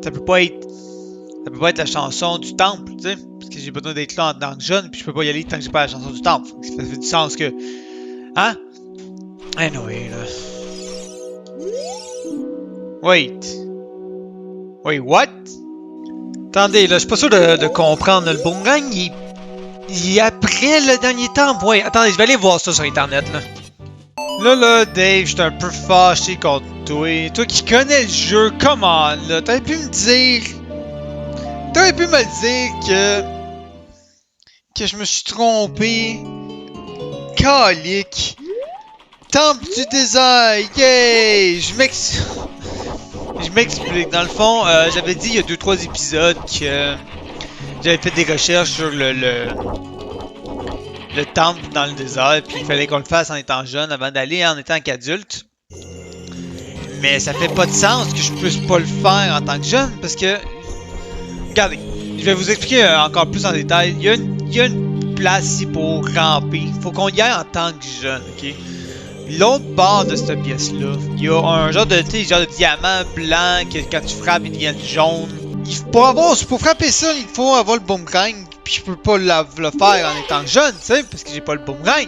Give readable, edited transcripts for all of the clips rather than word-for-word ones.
Ça peut pas être. Ça peut pas être la chanson du temple, tu sais. Parce que j'ai besoin d'être là en tant que jeune, puis je peux pas y aller tant que j'ai pas la chanson du temple. Ça fait du sens que. Hein? Anyway, là. Wait. Wait, what? Attendez, là, je suis pas sûr de comprendre. Le boomerang, il est après le dernier temple. Ouais, attendez, je vais aller voir ça sur internet, là. Là, Dave, j'étais un peu fâché contre toi. Toi qui connais le jeu, come on, là. T'aurais pu me dire. T'aurais pu me dire que je me suis trompé. Calique. Temple du désert, yay! Je m'explique. Dans le fond, j'avais dit il y a 2-3 épisodes que j'avais fait des recherches sur le temple dans le désert, puis il fallait qu'on le fasse en étant jeune avant d'aller en étant qu'adulte. Mais ça fait pas de sens que je puisse pas le faire en tant que jeune, parce que... Regardez, je vais vous expliquer encore plus en détail. Il y a une place ici pour ramper. Il faut qu'on y aille en tant que jeune, ok? L'autre bord de cette pièce-là, il y a un genre de diamant blanc que quand tu frappes, il devient jaune. Pour frapper ça, il faut avoir le boomerang, puis je peux pas le faire en étant jeune, tu sais, parce que j'ai pas le boomerang.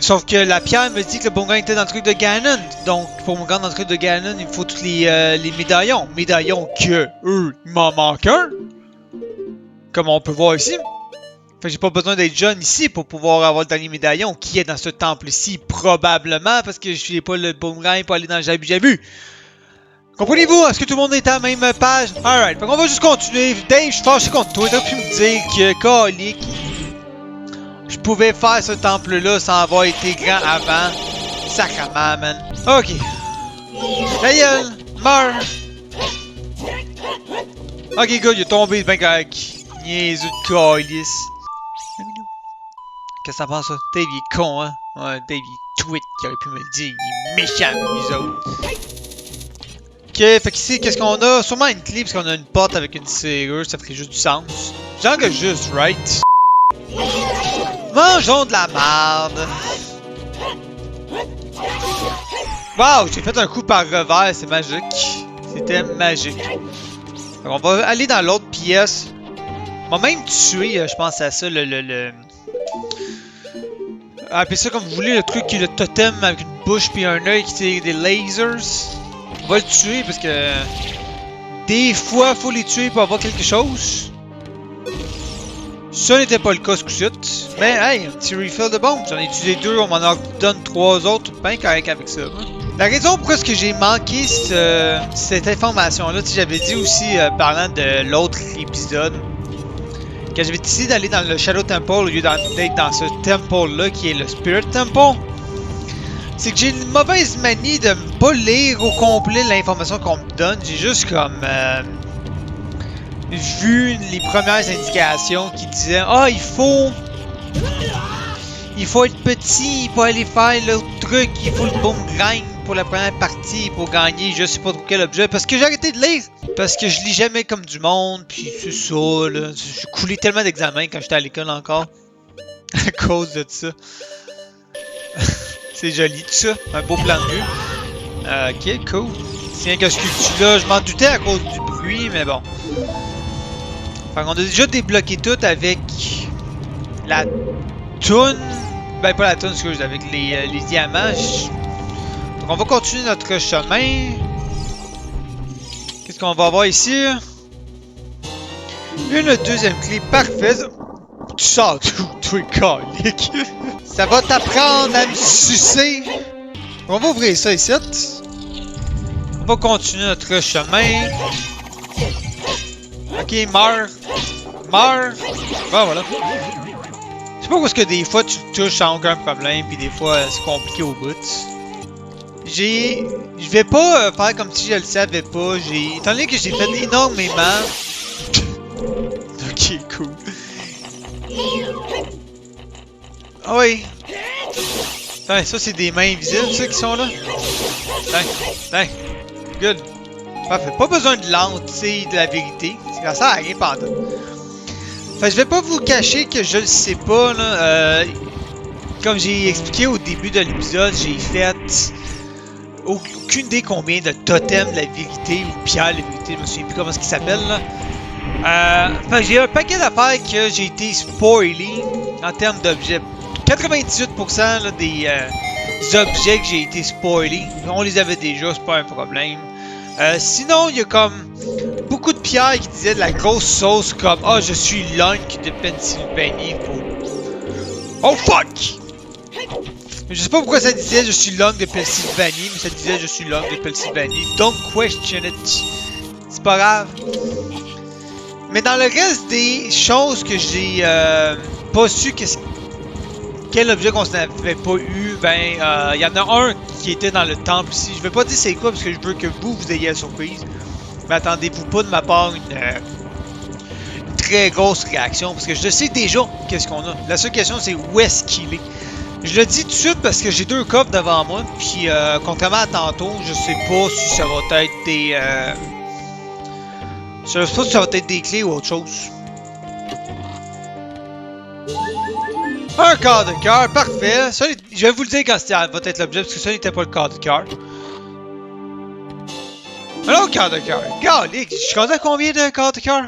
Sauf que la pierre me dit que le boomerang était dans le truc de Ganon. Donc, pour me rendre dans le truc de Ganon, il faut tous les médaillons. Médaillons que, eux, il m'en manque un. Comme on peut voir ici. Fait que j'ai pas besoin d'être jeune ici pour pouvoir avoir le dernier médaillon qui est dans ce temple-ci, probablement, parce que je n'ai pas le boomerang pour aller dans le Jabu-Jabu. Comprenez-vous? Est-ce que tout le monde est à la même page? Alright, fait qu'on va juste continuer. Dave, je suis fâché contre toi. T'aurais pu me dire que, calique, je pouvais faire ce temple-là sans avoir été grand avant. Sacrement, man. Ok. Ta gueule, meurs. Ok, good, il est tombé, ben correct. Niaiseux de calice. Qu'est-ce que t'en penses, ça? Dave, il est con, hein? Ouais, Dave, il est tweet, qui aurait pu me le dire. Il est méchant, les autres. Ok, fait qu'ici, qu'est-ce qu'on a? Sûrement une clé, parce qu'on a une porte avec une serrure, ça ferait juste du sens. Genre que juste, right? Mangeons de la merde! Wow, j'ai fait un coup par revers, c'est magique. C'était magique. Alors, on va aller dans l'autre pièce. On va même tuer, je pense à ça, appelez ça comme vous voulez, le truc qui est le totem avec une bouche puis un œil qui tire des lasers. On va le tuer parce que des fois, faut les tuer pour avoir quelque chose. Ça n'était pas le cas ce coup-ci. Mais hey, un petit refill de bombe. J'en ai utilisé 2, on m'en en donne 3 autres. Ben correct avec ça. La raison pourquoi est-ce que j'ai manqué cette information-là, j'avais dit aussi, parlant de l'autre épisode, que j'avais décidé d'aller dans le Shadow Temple au lieu d'être dans ce temple-là qui est le Spirit Temple. C'est que j'ai une mauvaise manie de ne pas lire au complet l'information qu'on me donne. J'ai juste comme vu les premières indications qui disaient ah, il faut être petit pour aller faire l'autre truc, il faut le boomerang pour la première partie pour gagner je sais pas trop quel objet, parce que j'ai arrêté de lire, parce que je lis jamais comme du monde, puis c'est ça là, j'ai coulé tellement d'examens quand j'étais à l'école encore, à cause de ça. C'est joli tout ça, un beau plan de vue. Ok, cool. Tiens que ce culture-là, je m'en doutais à cause du bruit, mais bon. Fait qu'on a déjà débloqué tout avec la toune. Ben pas la toune, excuse, avec les diamants. Donc on va continuer notre chemin. Qu'est-ce qu'on va avoir ici? Une deuxième clé, parfait. Tu sors tout, toi calique. Ça va t'apprendre à me sucer. On va ouvrir ça ici. On va continuer notre chemin. Ok, meurs. Meurs. Bon, voilà. Je sais pas parce que des fois tu le touches sans aucun problème, puis des fois c'est compliqué au bout. Je vais pas faire comme si je le savais pas. Étant donné que j'ai fait énormément. Ok, cool. Ah oui. Tiens, ça c'est des mains invisibles, ça qui sont là. Tiens, good. Parfait. Pas besoin de l'entier de la vérité. Ça sert à rien pendant. Fait je vais pas vous cacher que je le sais pas là. Comme j'ai expliqué au début de l'épisode, j'ai fait aucune idée combien de totems de la vérité ou pierre de la vérité, je me souviens plus comment ce qu'il s'appelle là. Fait que j'ai un paquet d'affaires que j'ai été spoilé en termes d'objets. 98% là, des objets que j'ai été spoilés, on les avait déjà, c'est pas un problème. Sinon, il y a comme beaucoup de pierres qui disaient de la grosse sauce comme ah, je suis Lunk de Pennsylvanie pour. Oh fuck! Je sais pas pourquoi ça disait je suis Lunk de Pennsylvanie, mais ça disait je suis Lunk de Pennsylvanie. Don't question it. C'est pas grave. Mais dans le reste des choses que j'ai pas su quel objet qu'on n'avait pas eu, ben il y en a un qui était dans le temple ici. Je vais pas dire c'est quoi parce que je veux que vous ayez la surprise. Mais attendez-vous pas de ma part une très grosse réaction parce que je sais déjà qu'est-ce qu'on a. La seule question c'est où est-ce qu'il est. Je le dis tout de suite parce que j'ai deux coffres devant moi. Puis contrairement à tantôt, je sais pas si ça va être des... je sais pas si ça va être des clés ou autre chose. Un quart de cœur, parfait. Ça, je vais vous le dire quand ça va être l'objet, parce que ça n'était pas le quart de cœur. Un autre quart de cœur. Galique, je suis rendu à combien de quart de cœur?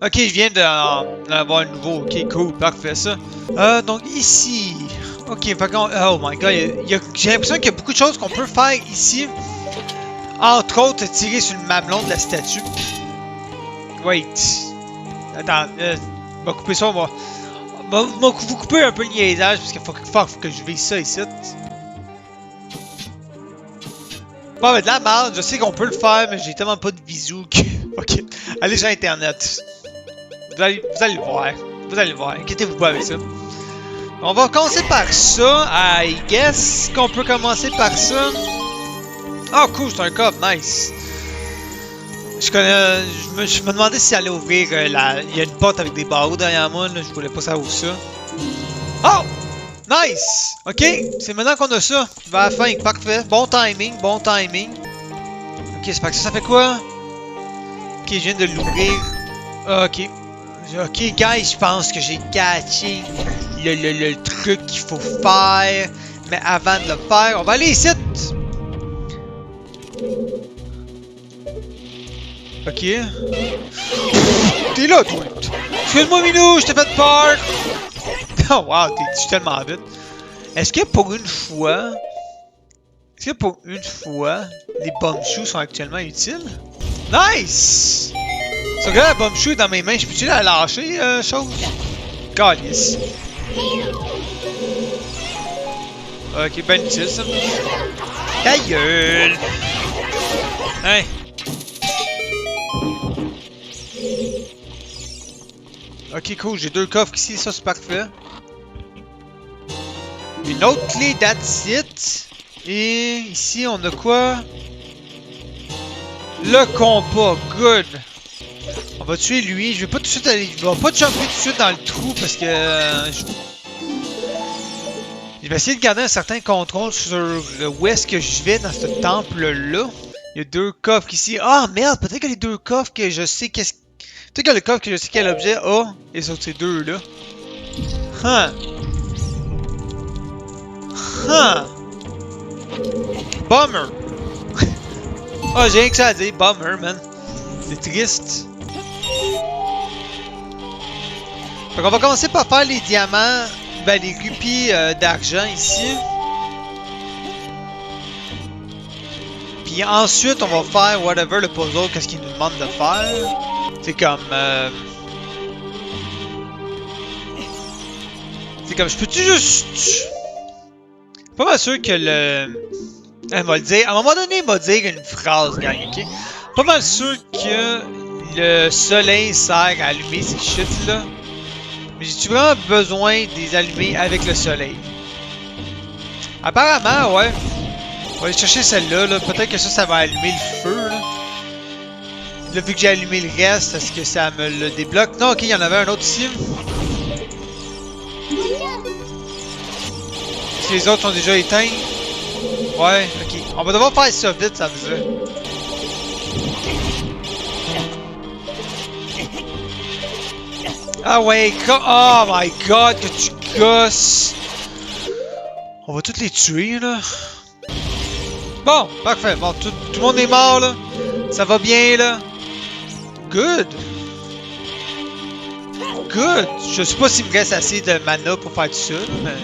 Ok, je viens d'en avoir un nouveau. Ok, cool, parfait ça. Donc ici... Ok, fait qu'on... Oh my god, j'ai l'impression qu'il y a beaucoup de choses qu'on peut faire ici. Entre autres, tirer sur le mamelon de la statue. Wait. Attends, on va couper ça, moi. Vous coupez un peu le niaisage parce qu'il faut que je vise ça ici. Bon, mais de la merde, je sais qu'on peut le faire, mais j'ai tellement pas de bisous que... Ok, allez sur internet. Vous allez le voir. Vous allez le voir, inquiétez-vous pas avec ça. On va commencer par ça, I guess qu'on peut commencer par ça. Oh cool, c'est un coffre, nice. Je me demandais si elle allait ouvrir il y a une porte avec des barreaux derrière moi, là, je voulais pas savoir où ça. Oh! Nice! Ok, c'est maintenant qu'on a ça. Vers la fin, parfait. Bon timing, bon timing. Ok, c'est pas que ça fait quoi? Ok, je viens de l'ouvrir. Ok. Ok, guys, je pense que j'ai catché le truc qu'il faut faire. Mais avant de le faire, on va aller ici! Ok. T'es là, toi! Excuse-moi, Minou, je t'ai fait peur! Oh, wow, t'es tellement vite. Est-ce que pour une fois... les bombes-choux sont actuellement utiles? Nice! So, regarde, la bombe-chou est dans mes mains. Je peux-tu la lâcher, chose? Calice. Ok, ben utile, ça. Ta gueule! Hein? Ok, cool, j'ai deux coffres ici, ça c'est parfait. Une autre clé, that's it. Et ici, on a quoi? Le compas, good. On va tuer lui. Je vais pas tout de suite aller. Je vais pas jumper tout de suite dans le trou parce que. Je vais essayer de garder un certain contrôle sur où est-ce que je vais dans ce temple-là. Il y a deux coffres ici. Ah merde, peut-être que les deux coffres que je sais qu'est-ce. Peut-être que le coffre que je sais quel objet a. Et sur ces deux-là. Bummer! Oh, j'ai rien que ça à dire, bummer, man. C'est triste. Fait qu'on va commencer par faire les diamants, ben les rupis d'argent ici. Puis ensuite, on va faire whatever le puzzle, qu'est-ce qu'il nous demande de faire. C'est comme... c'est comme, je peux-tu juste... Pas mal sûr que le... Elle va le dire. À un moment donné, il va dire une phrase, gang, ok? Pas mal sûr que le soleil sert à allumer ces shit-là. Mais j'ai-tu vraiment besoin de les allumer avec le soleil? Apparemment, ouais. On va aller chercher celle-là, là. Peut-être que ça va allumer le feu, là. Là, vu que j'ai allumé le reste, est-ce que ça me le débloque? Non, ok, il y en avait un autre ici. Est-ce que les autres sont déjà éteints? Ouais, ok. On va devoir faire ça vite, ça veut dire. Ah ouais, oh my god, que tu gosses! On va tous les tuer, là. Bon, parfait. Bon, tout le monde est mort, là. Ça va bien, là. Good. Good. Je sais pas s'il me reste assez de mana pour faire tout ça, là, mais...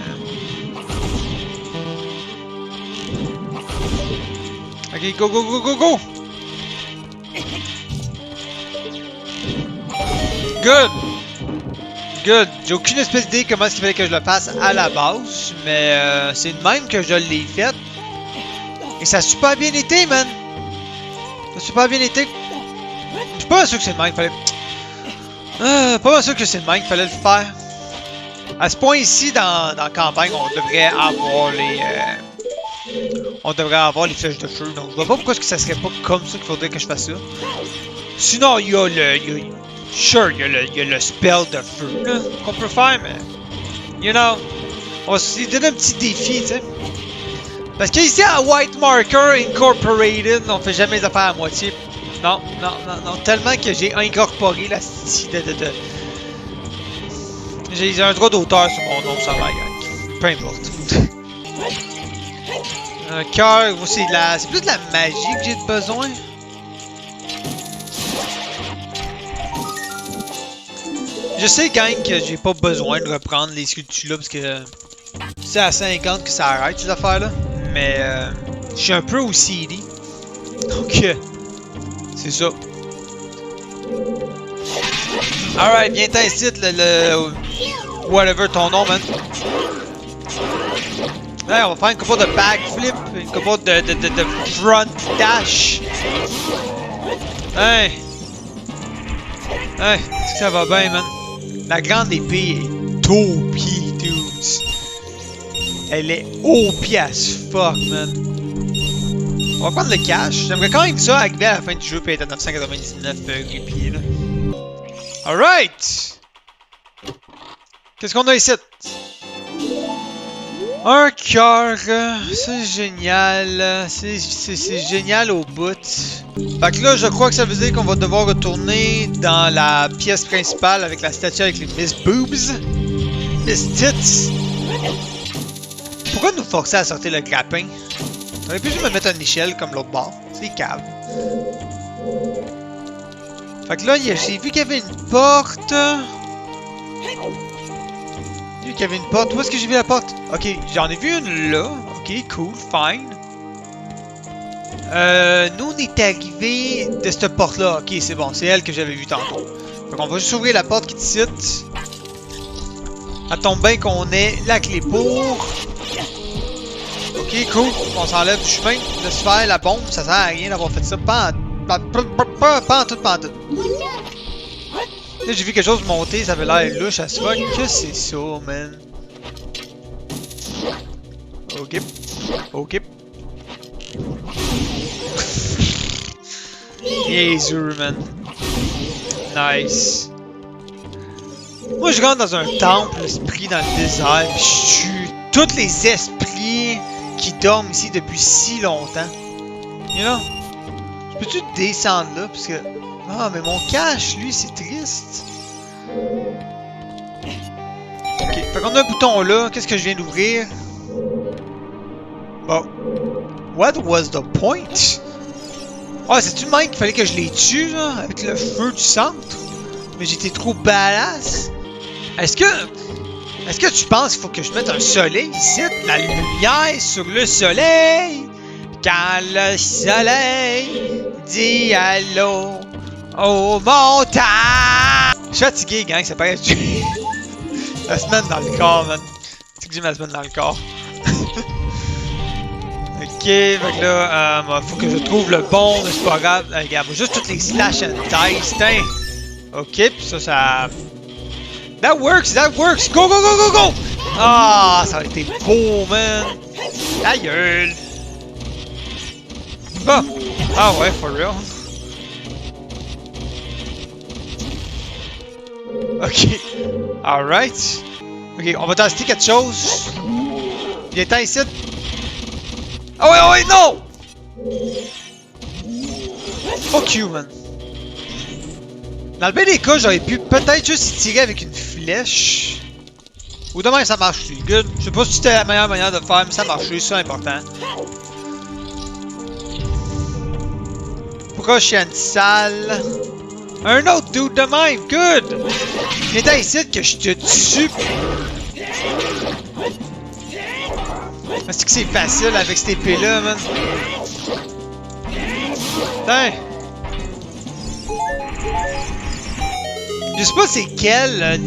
Ok, go, go, go, go, go! Good! Good! J'ai aucune espèce d'idée comment est-ce qu'il fallait que je le fasse à la base, mais c'est de même que je l'ai fait. Et ça a super bien été, man! Ça a super bien été. Je suis pas sûr que c'est de même qu'il fallait... pas sûr que c'est de même qu'il fallait le faire. À ce point ici, dans la campagne, on devrait avoir les... on devrait avoir les flèches de feu. Donc, je vois pas pourquoi ça serait pas comme ça qu'il faudrait que je fasse ça. Sinon, il y a le... Sure, il y a le spell de feu là, qu'on peut faire, mais... You know, on va se donner un petit défi, tu sais. Parce qu'ici, à White Marker Incorporated, on fait jamais les affaires à moitié. Non, non, non, non. Tellement que j'ai incorporé la style de... J'ai un droit d'auteur sur mon nom, ça va, gang. Peu importe. Un cœur, c'est de la... C'est plus de la magie que j'ai besoin. Je sais, gang, que j'ai pas besoin de reprendre les sculptures là, parce que... C'est à 50 que ça arrête, ces affaires-là. Mais... je suis un peu OCD. Donc... c'est ça. Alright, viens t'incite le... Whatever ton nom, man. Hey, on va faire une couple de backflip, une couple de front dash. Hey! Hey, est-ce que ça va bien, man? La grande épée est OP, dudes. Elle est OP as fuck, man. On va prendre le cash. J'aimerais quand même ça arriver à la fin du jeu et être à 999 rupies, là. Alright! Qu'est-ce qu'on a ici? Un cœur, c'est génial, c'est génial au bout. Fait que là, je crois que ça veut dire qu'on va devoir retourner dans la pièce principale avec la statue avec les Miss Boobs. Miss Tits. Pourquoi nous forcer à sortir le grappin? On aurait pu juste me mettre une échelle comme l'autre bord. C'est cave. Fait que là, j'ai vu qu'il y avait une porte. Qu'il y avait une porte. Où est-ce que j'ai vu la porte? Ok, j'en ai vu une là. Ok, cool, fine. Nous, on est arrivé de cette porte-là. Ok, c'est bon, c'est elle que j'avais vue tantôt. Donc, on va juste ouvrir la porte qui te cite. Ça tombe bien qu'on ait la clé pour. Ok, cool. On s'enlève du chemin. Le sphère, la bombe, ça sert à rien d'avoir fait ça. Pas en tout. Là, j'ai vu quelque chose monter, ça avait l'air louche à ce fuck. Que c'est ça, man? Ok. Ok. Niaiseux, man. Nice. Moi, je rentre dans un temple, l'esprit dans le désert, pis je tue tous les esprits qui dorment ici depuis si longtemps. You know? Peux-tu descendre là? Parce que... Ah, mais mon cache, lui, c'est triste. Ok, fait qu'on a un bouton là. Qu'est-ce que je viens d'ouvrir? Bon. What was the point? Ah, c'est-tu le mec qu'il fallait que je les tue, là? Avec le feu du centre? Mais j'étais trop badass. Est-ce que tu penses qu'il faut que je mette un soleil ici? La lumière sur le soleil? Quand le soleil dit allô aux montagnes. Je suis fatigué, gang, ça paraît. La semaine dans le corps, man. C'est que j'ai ma semaine dans le corps. Ok, fait que là, faut que je trouve le bon, mais c'est pas grave. Regarde, juste toutes les slash and dice, tiens. Ok, pis ça... That works! Go, go, go, go, go! Ah, ça a été beau, man. Ta gueule. Bon. Ah ouais, for real. Ok. Alright. Ok, on va tester quelque chose. Viens-t'en ici. Ah ouais, ouais, non! Fuck you, man. Dans le bien des cas, j'aurais pu peut-être juste tirer avec une flèche. Ou demain, ça marche, good. Je sais pas si c'était la meilleure manière de le faire, mais ça marche, c'est ça important. Prochaine salle. Un autre dude de même, good! Viens-t'en ici que je te tue. Est-ce que c'est facile avec cette épée-là, man? Putain! Je sais pas c'est quel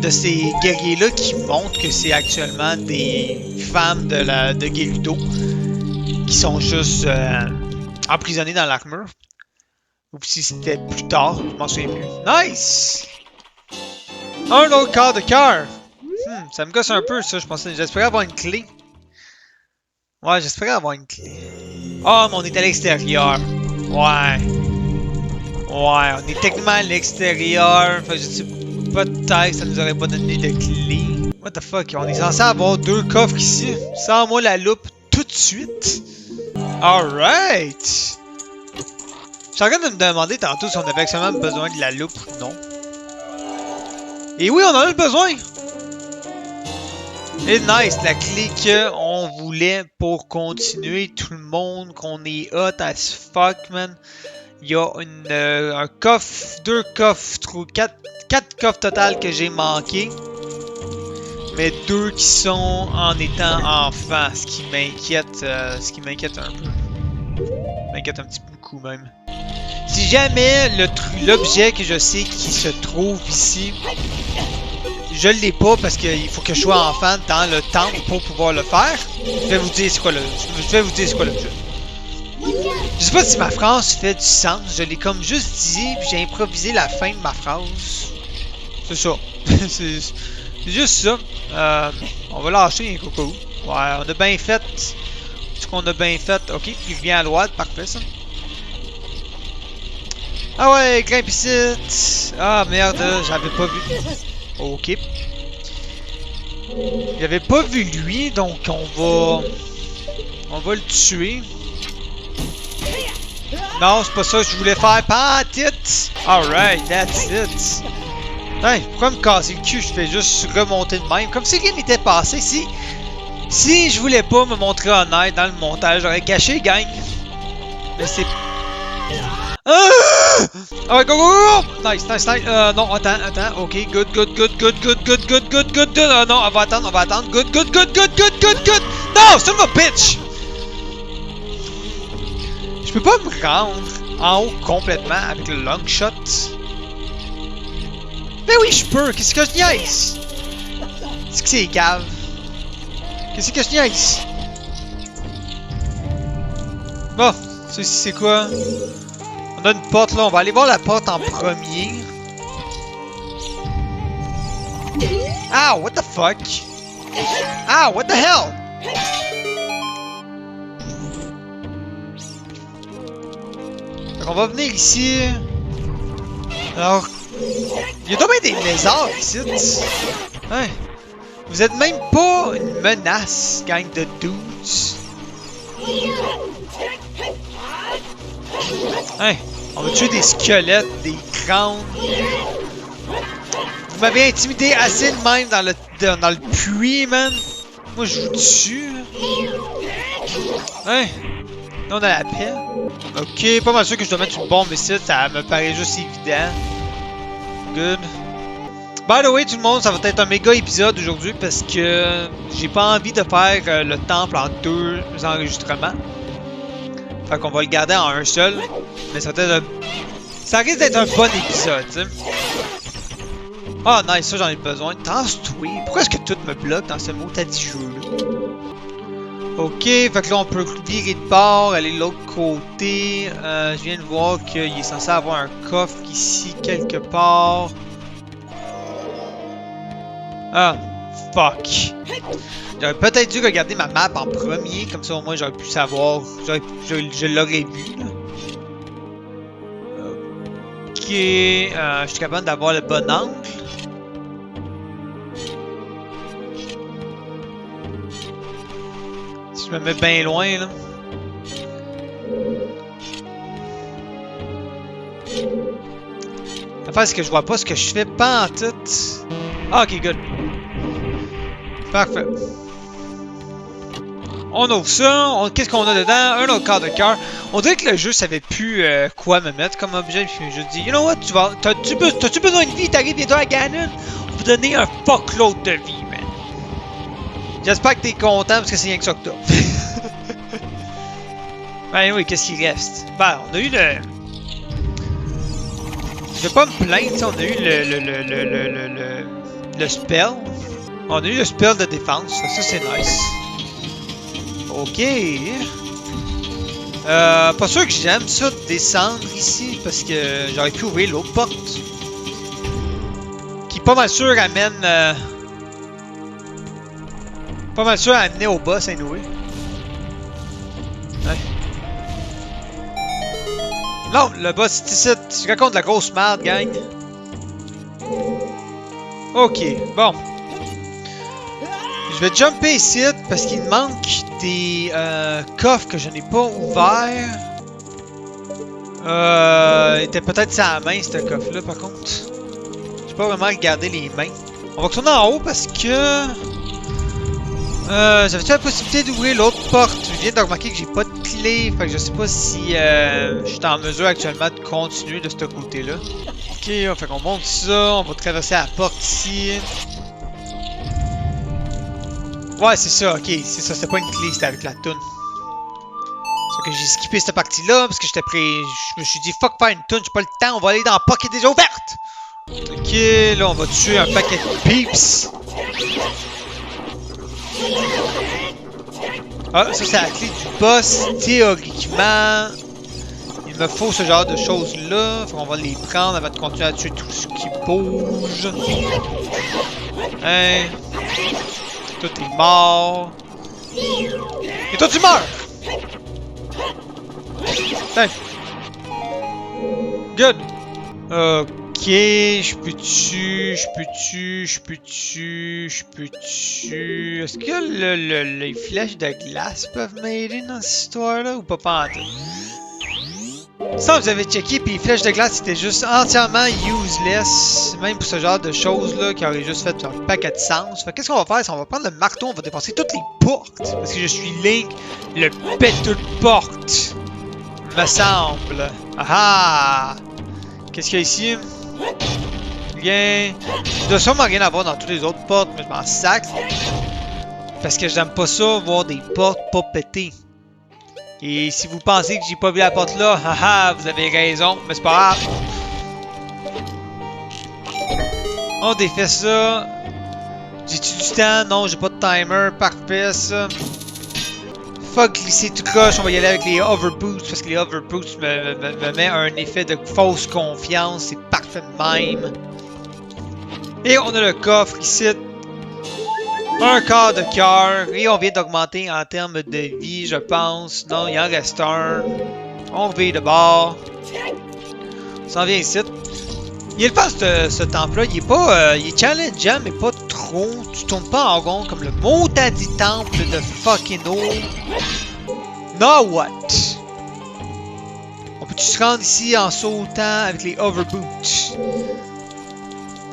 de ces guerriers-là qui montrent que c'est actuellement des femmes de Gerudo qui sont juste emprisonnées dans l'armure. Ou si c'était plus tard, je m'en souviens plus. Nice! Un autre quart de cœur! Ça me gosse un peu ça, je pensais. J'espérais avoir une clé. Ouais, j'espérais avoir une clé. Ah, mais on est à l'extérieur. Ouais. Ouais, on est techniquement à l'extérieur. Enfin, je sais peut-être que ça nous aurait pas donné de clé. What the fuck? On est censé avoir 2 coffres ici. Sans moi la loupe tout de suite. Alright! Je suis en train de me demander tantôt si on avait actuellement besoin de la loupe ou non. Et oui, on en a besoin! Et nice, la clé qu'on voulait pour continuer tout le monde, qu'on est hot as fuck, man. Il y a un coffre, 2 coffres, 4 coffres total que j'ai manqué. Mais 2 qui sont en étant enfants, ce qui m'inquiète un peu. M'inquiète un petit peu beaucoup même. Si jamais l'objet que je sais qui se trouve ici, je l'ai pas parce qu'il faut que je sois enfant dans le temple pour pouvoir le faire, je vais vous dire c'est quoi l'objet. Je sais pas si ma phrase fait du sens, je l'ai comme juste dit puis j'ai improvisé la fin de ma phrase. C'est ça. c'est juste ça. On va lâcher un coco. Ouais, on a bien fait ce qu'on a bien fait. Ok, il vient à droite, parfait ça. Ah ouais, grimpe ici. Ah merde, j'avais pas vu. Ok. J'avais pas vu lui, donc on va le tuer. Non, c'est pas ça que je voulais faire. Patite! Alright, that's it. Hey, pourquoi me casser le cul? Je fais juste remonter de même. Comme si rien n'était passé. Si je voulais pas me montrer honnête dans le montage, j'aurais caché, gang. Mais c'est... Ah! Alright, go, go, go! Nice. Non, attends. Ok, good. Non, on va attendre. Good. Non, son of a bitch! Je peux pas me rendre en haut complètement avec le long shot. Mais oui, je peux! Qu'est-ce que je niaise? Qu'est-ce que c'est, cave? Qu'est-ce que je niaise? Bon, ça ici c'est quoi? On a une porte là, on va aller voir la porte en premier. Ah, what the fuck? Ah, what the hell? Donc on va venir ici. Alors, il y a dommage des lézards ici. Hein? Vous êtes même pas une menace, gang de dudes. Hein? On va tuer des squelettes, des crânes. Vous m'avez intimidé assez de même dans le puits, man. Moi, je vous tue. Hein? Là, on a la paix. Ok, pas mal sûr que je dois mettre une bombe ici. Ça me paraît juste évident. Good. By the way, tout le monde, ça va être un méga épisode aujourd'hui parce que j'ai pas envie de faire le temple en 2 enregistrements. Fait qu'on va le garder en un seul. Mais ça risque d'être un bon épisode, tu sais. Ah, nice, ça j'en ai besoin. Tasse-toi. Pourquoi est-ce que tout me bloque dans ce mot t'as dit jeu-là? Ok, fait que là on peut virer de bord, aller de l'autre côté. Je viens de voir qu'il est censé avoir un coffre ici quelque part. Ah, fuck. J'aurais peut-être dû regarder ma map en premier, comme ça au moins j'aurais pu savoir. Je l'aurais vu. Là. Ok, je suis capable d'avoir le bon angle. Si je me mets bien loin là. L'affaire c'est que je vois pas ce que je fais pas en tout. Ah, ok, good. Parfait. On ouvre ça. Qu'est-ce qu'on a dedans? Un autre quart de cœur. On dirait que le jeu savait plus quoi me mettre comme objet. Puis je dis, you know what? T'as-tu besoin de vie? T'arrives bientôt à Ganon? On va vous donner un fuckload de vie, man. J'espère que t'es content parce que c'est rien que ça que t'as. Ben oui, qu'est-ce qui reste? Ben, on a eu le... Je vais pas me plaindre, on a eu le spell. On a eu le spell de défense, ça c'est nice. Ok. Pas sûr que j'aime ça descendre ici parce que j'aurais pu ouvrir l'autre porte. Qui pas mal sûr amène... pas mal sûr à amener au boss anyway. Ouais. Non, le boss c'est ici. Je raconte la grosse merde, gang. Ok, bon. Je vais jumper ici parce qu'il manque des coffres que je n'ai pas ouverts. Il était peut-être sa main, ce coffre-là, par contre. J'ai pas vraiment regardé les mains. On va retourner en haut parce que... j'avais-tu la possibilité d'ouvrir l'autre porte? Je viens de remarquer que j'ai pas de clé, fait que je sais pas si je suis en mesure actuellement de continuer de ce côté-là. Ok, fait qu'on monte ça, on va traverser la porte ici. Ouais, c'est ça, ok, c'est ça, c'était pas une clé, c'était avec la toune. Sauf que j'ai skippé cette partie-là parce que j'étais prêt. Je me suis dit, fuck, faire une toune, j'ai pas le temps, on va aller dans la porte qui est déjà ouverte! Ok, là, on va tuer un paquet de peeps. Ah, ça c'est la clé du boss. Théoriquement, il me faut ce genre de choses-là. Faut qu'on va les prendre avant de continuer à tuer tout ce qui bouge. Hein? Tout est mort. Et toi tu meurs! Hein? Good! Ok, je peux-tu... Est-ce que les flèches de glace peuvent m'aider dans cette histoire-là ou pas en tout? Ça, vous avez checké, puis les flèches de glace c'était juste entièrement useless, même pour ce genre de choses-là qui auraient juste fait un paquet de sens. Fait qu'est-ce qu'on va faire? C'est qu'on va prendre le marteau, on va défoncer toutes les portes, parce que je suis Link, le péteux de porte, me semble. Ah! Qu'est-ce qu'il y a ici? Rien. Il doit sûrement rien avoir dans toutes les autres portes, mais je m'en sac. Parce que j'aime pas ça, voir des portes pas pétées. Et si vous pensez que j'ai pas vu la porte là, haha, vous avez raison, mais c'est pas grave. On défait ça. J'ai-tu du temps? Non, j'ai pas de timer. Parfait, ça. Fuck glisser tout croche, on va y aller avec les overboosts parce que les overboosts me met un effet de fausse confiance, c'est parfait de même. Et on a le coffre ici, un quart de cœur, et on vient d'augmenter en termes de vie, je pense. Non, il en reste un. On vire de bord. On s'en vient ici. Il est le fun ce temple-là, il est pas, il est challengeant, mais pas trop. Tu tournes pas en rond comme le maudit temple de fucking eau. Now what? On peut-tu se rendre ici en sautant avec les overboots?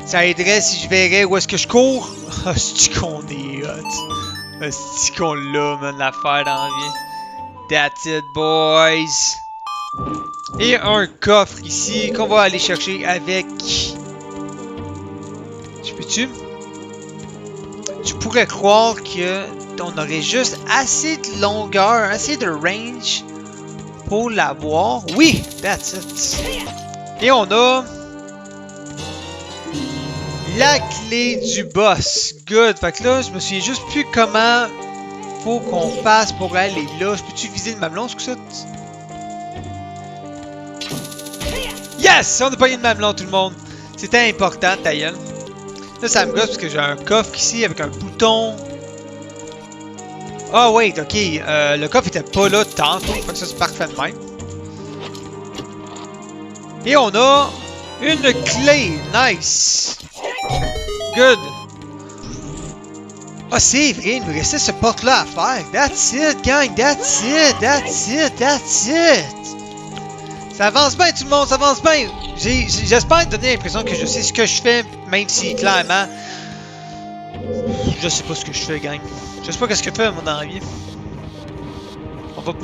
Ça aiderait si je verrais où est-ce que je cours. Ah, c'est-tu qu'on est hot. Ah, c'est-tu qu'on l'a, man, l'affaire dans la vie. That's it, boys. Et un coffre ici qu'on va aller chercher avec... Tu peux-tu? Tu pourrais croire que on aurait juste assez de longueur, assez de range pour l'avoir. Oui, that's it. Et on a... la clé du boss. Good. Fait que là, je me souviens juste plus comment faut qu'on fasse pour aller là. Je peux-tu viser le mamelon, c'est que ça? Yes! On a pogné le mamelon, tout le monde. C'était important, ta gueule. Là, ça me gosse parce que j'ai un coffre ici avec un bouton. Ah, wait, ok. Le coffre était pas là tantôt. Fait que ça, c'est parfait de même. Et on a une clé. Nice. Good. Ah, c'est vrai, il me restait ce porte-là à faire. That's it, gang. That's it. That's it. That's it. Ça avance bien, tout le monde. Ça avance bien. J'espère donner l'impression que je sais ce que je fais, même si, clairement, je sais pas ce que je fais, gang. Je sais pas qu'est-ce que je fais, moi, dans la vie.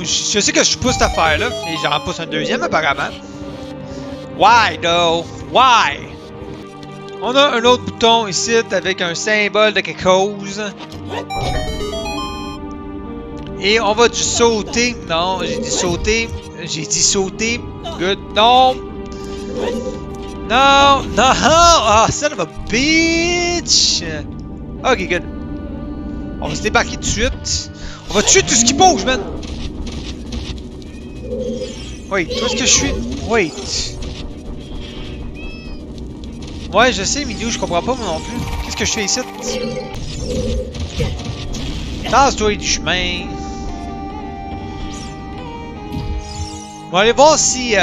Je sais que je pousse cette affaire-là, et j'en pousse un deuxième apparemment. Why, though? Why? On a un autre bouton ici avec un symbole de quelque chose. Et on va sauter. Non, j'ai dit sauter. J'ai dit sauter. Good. Non. Non. Non. Ah, son of a bitch. Ok, good. On va se débarquer tout de suite. On va tuer tout ce qui bouge, man. Wait, où est-ce que je suis? Wait. Ouais, je sais, Minou, je comprends pas moi non plus. Qu'est-ce que je fais ici? Tasse-toi du chemin. On va aller voir si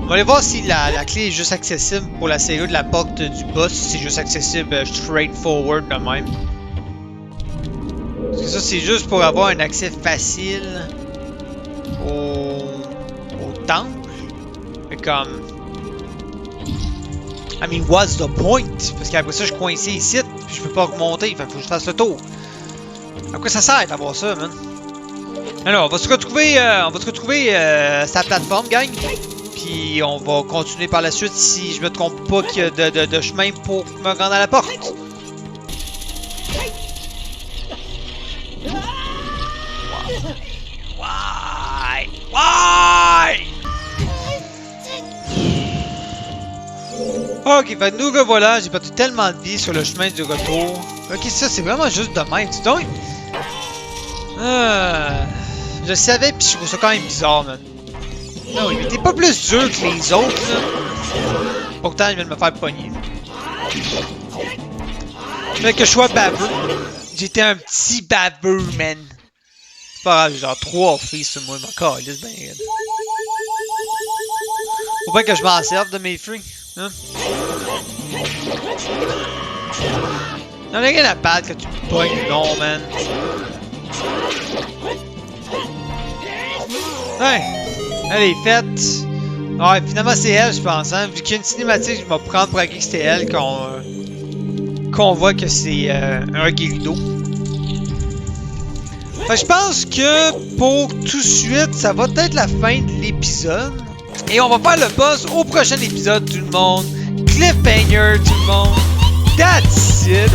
On va aller voir si la clé est juste accessible pour la serrure de la porte du boss, si c'est juste accessible straightforward de même. Parce que ça, c'est juste pour avoir un accès facile au temple. Mais comme... I mean, what's the point? Parce qu'après ça, je suis coincé ici, puis je peux pas remonter, fait faut que je fasse le tour. À quoi ça sert d'avoir ça, man? Alors, on va se retrouver sur la plateforme, gang. Puis on va continuer par la suite si je me trompe pas qu'il y a de chemin pour me rendre à la porte. Why? Why? Ok, fait nous revoilà, j'ai perdu tellement de vie sur le chemin du retour. Ok, ça c'est vraiment juste de même, tu sais. Je savais, pis je trouve ça quand même bizarre, man. Non, il était pas plus dur que les autres, là. Pourtant, il vient de me faire pogner. Fait que je sois baveux. J'étais un petit baveux, man. C'est pas grave, j'ai genre 3 filles sur moi, mais encore, il est bien raide. Faut pas que je m'en serve de mes fruits, hein? Y'en a rien à battre que tu me pognes, non, man. Ouais, elle est faite. Ouais, finalement c'est elle, je pense, hein. Vu qu'il y a une cinématique, je vais prendre pour acquis que c'était elle qu'on voit que c'est un Gerudo. Fait que je pense que pour tout de suite, ça va être la fin de l'épisode. Et on va faire le boss au prochain épisode, tout le monde. Cliffhanger, tout le monde. That's it!